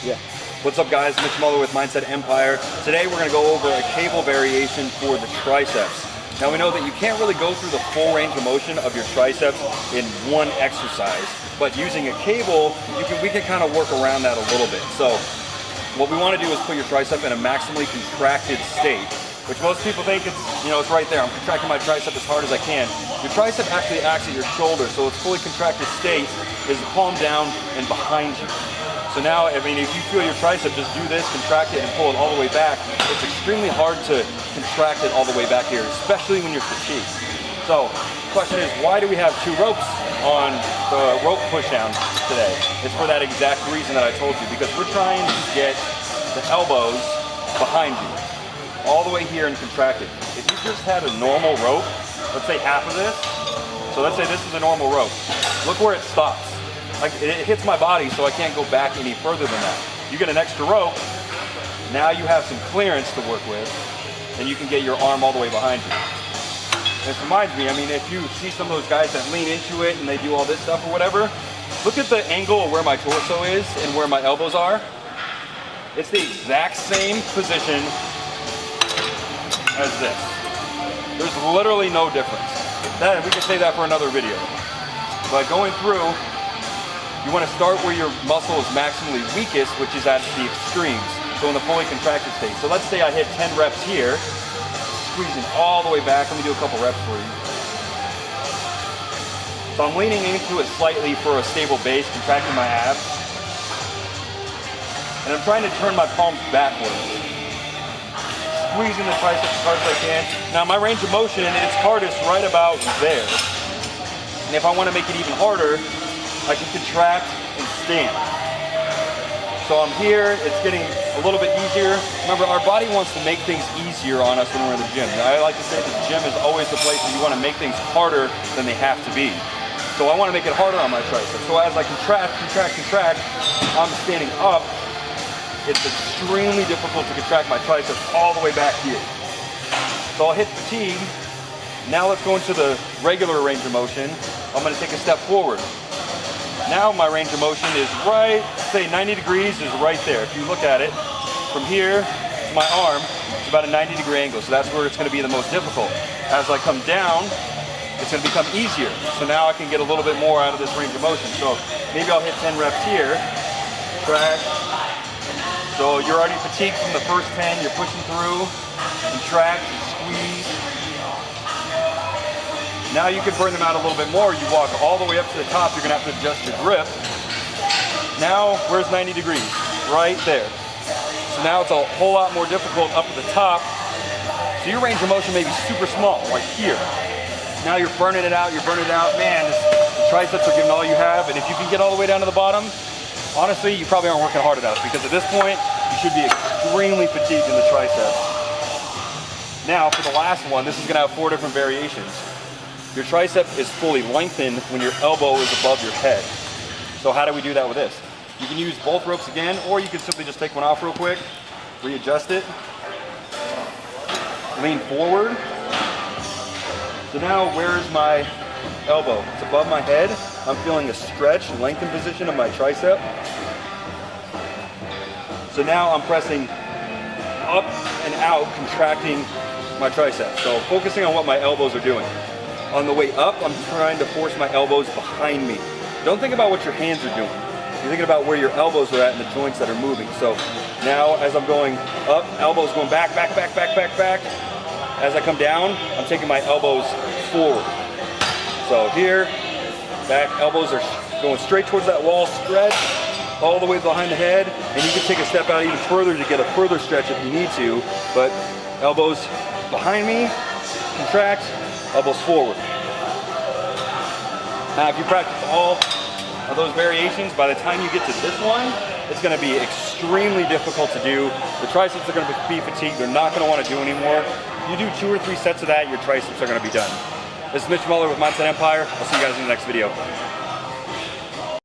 Yeah. What's up, guys? Mitch Muller with Mindset Empire. Today we're going to go over a cable variation for the triceps. Now we know that you can't really go through the full range of motion of your triceps in one exercise, but using a cable, we can kind of work around that a little bit. So what we want to do is put your tricep in a maximally contracted state, which most people think it's right there. I'm contracting my tricep as hard as I can. Your tricep actually acts at your shoulder, so its fully contracted state is the palm down and behind you. So now, if you feel your tricep, just do this, contract it, and pull it all the way back. It's extremely hard to contract it all the way back here, especially when you're fatigued. So, the question is, why do we have two ropes on the rope pushdown today? It's for that exact reason that I told you, because we're trying to get the elbows behind you, all the way here and contracted. If you just had a normal rope, let's say half of this, so let's say this is a normal rope, look where it stops. Like, it hits my body, so I can't go back any further than that. You get an extra rope, now you have some clearance to work with, and you can get your arm all the way behind you. And this reminds me, if you see some of those guys that lean into it and they do all this stuff or whatever, look at the angle of where my torso is and where my elbows are. It's the exact same position as this. There's literally no difference. We can say that for another video. But going through, you want to start where your muscle is maximally weakest, which is at the extremes, so in the fully contracted state. So let's say I hit 10 reps here, squeezing all the way back. Let me do a couple reps for you. So I'm leaning into it slightly for a stable base, contracting my abs. And I'm trying to turn my palms backwards, squeezing the triceps as hard as I can. Now my range of motion, it's hardest right about there. And if I want to make it even harder, I can contract and stand. So I'm here, it's getting a little bit easier. Remember, our body wants to make things easier on us when we're in the gym. Now, I like to say that the gym is always the place where you want to make things harder than they have to be. So I want to make it harder on my triceps. So as I contract, I'm standing up. It's extremely difficult to contract my triceps all the way back here. So I'll hit fatigue. Now let's go into the regular range of motion. I'm going to take a step forward. Now my range of motion is right, say 90 degrees is right there. If you look at it, from here to my arm, it's about a 90-degree angle, so that's where it's going to be the most difficult. As I come down, it's going to become easier. So now I can get a little bit more out of this range of motion. So maybe I'll hit 10 reps here, track. So you're already fatigued from the first 10, you're pushing through, contract, squeeze. Now you can burn them out a little bit more. You walk all the way up to the top, you're gonna have to adjust your grip. Now, where's 90 degrees? Right there. So now it's a whole lot more difficult up at the top. So your range of motion may be super small, like here. Now you're burning it out, Man, the triceps are giving all you have, and if you can get all the way down to the bottom, honestly, you probably aren't working hard enough, because at this point, you should be extremely fatigued in the triceps. Now, for the last one, this is gonna have 4 different variations. Your tricep is fully lengthened when your elbow is above your head. So how do we do that with this? You can use both ropes again, or you can simply just take one off real quick, readjust it, lean forward. So now where's my elbow? It's above my head. I'm feeling a stretch, lengthened position of my tricep. So now I'm pressing up and out, contracting my tricep. So focusing on what my elbows are doing. On the way up, I'm trying to force my elbows behind me. Don't think about what your hands are doing. You're thinking about where your elbows are at and the joints that are moving. So now as I'm going up, elbows going back. As I come down, I'm taking my elbows forward. So here, back, elbows are going straight towards that wall, stretch all the way behind the head, and you can take a step out even further to get a further stretch if you need to, but elbows behind me, contract, elbows forward. Now if you practice all of those variations, by the time you get to this one, it's going to be extremely difficult to do. The triceps are going to be fatigued. They're not going to want to do anymore. You do 2 or 3 sets of that, your triceps are going to be done. This is Mitch Muller with Mindset Empire. I'll see you guys in the next video.